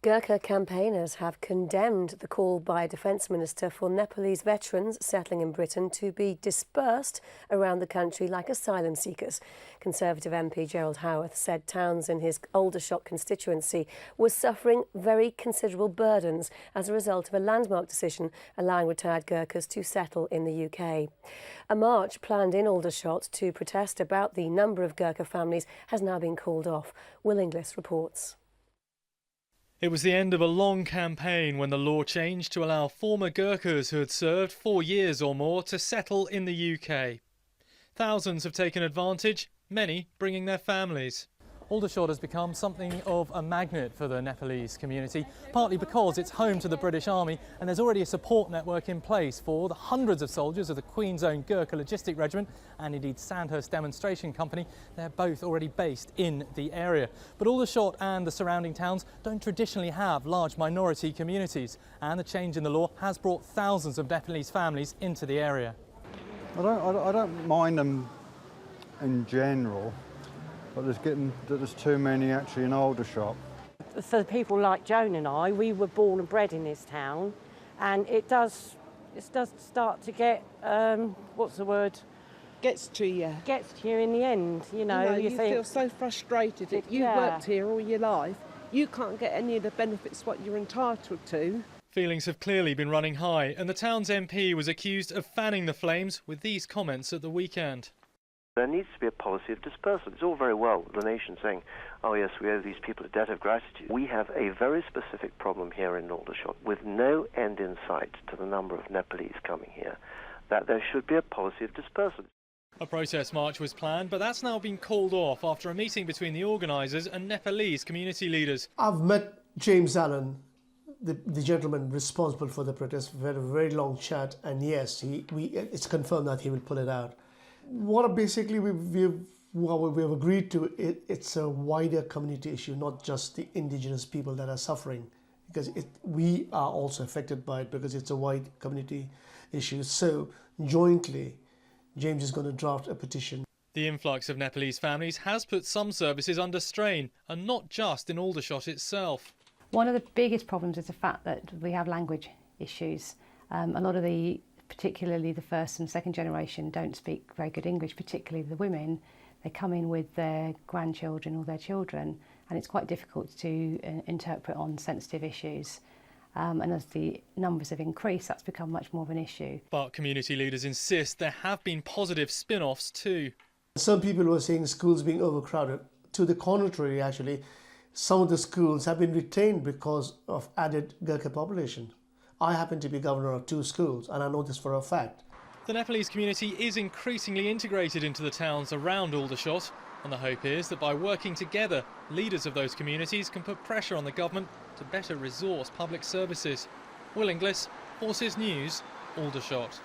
Gurkha campaigners have condemned the call by a Defence Minister for Nepalese veterans settling in Britain to be dispersed around the country like asylum seekers. Conservative MP Gerald Howarth said towns in his Aldershot constituency were suffering very considerable burdens as a result of a landmark decision allowing retired Gurkhas to settle in the UK. A march planned in Aldershot to protest about the number of Gurkha families has now been called off. Will Inglis reports. It was the end of a long campaign when the law changed to allow former Gurkhas who had served 4 years or more to settle in the UK. Thousands have taken advantage, many bringing their families. Aldershot has become something of a magnet for the Nepalese community, partly because it's home to the British Army and there's already a support network in place for the hundreds of soldiers of the Queen's Own Gurkha Logistic Regiment and indeed Sandhurst Demonstration Company. They're both already based in the area. But Aldershot and the surrounding towns don't traditionally have large minority communities, and the change in the law has brought thousands of Nepalese families into the area. I don't mind them in general. But there's too many actually in Aldershot. For people like Joan and I, we were born and bred in this town, and it does start to get, what's the word? Gets to you. Gets to you in the end, you know. You feel so frustrated. If you've worked here all your life, you can't get any of the benefits what you're entitled to. Feelings have clearly been running high, and the town's MP was accused of fanning the flames with these comments at the weekend. There needs to be a policy of dispersal. It's all very well, the nation saying, oh yes, we owe these people a debt of gratitude. We have a very specific problem here in Aldershot with no end in sight to the number of Nepalese coming here, that there should be a policy of dispersal. A protest march was planned, but that's now been called off after a meeting between the organisers and Nepalese community leaders. I've met James Allen, the gentleman responsible for the protest. We had a very long chat, and yes, it's confirmed that he will pull it out. What basically we've agreed to, it's a wider community issue, not just the indigenous people that are suffering, because we are also affected by it because it's a wide community issue. So jointly, James is going to draft a petition. The influx of Nepalese families has put some services under strain, and not just in Aldershot itself. One of the biggest problems is the fact that we have language issues. A lot of particularly the first and second generation, don't speak very good English, particularly the women. They come in with their grandchildren or their children, and it's quite difficult to interpret on sensitive issues. And as the numbers have increased, that's become much more of an issue. But community leaders insist there have been positive spin-offs too. Some people were saying schools being overcrowded. To the contrary, actually, some of the schools have been retained because of added Gurkha population. I happen to be governor of 2 schools, and I know this for a fact. The Nepalese community is increasingly integrated into the towns around Aldershot, and the hope is that by working together, leaders of those communities can put pressure on the government to better resource public services. Will Inglis, Forces News, Aldershot.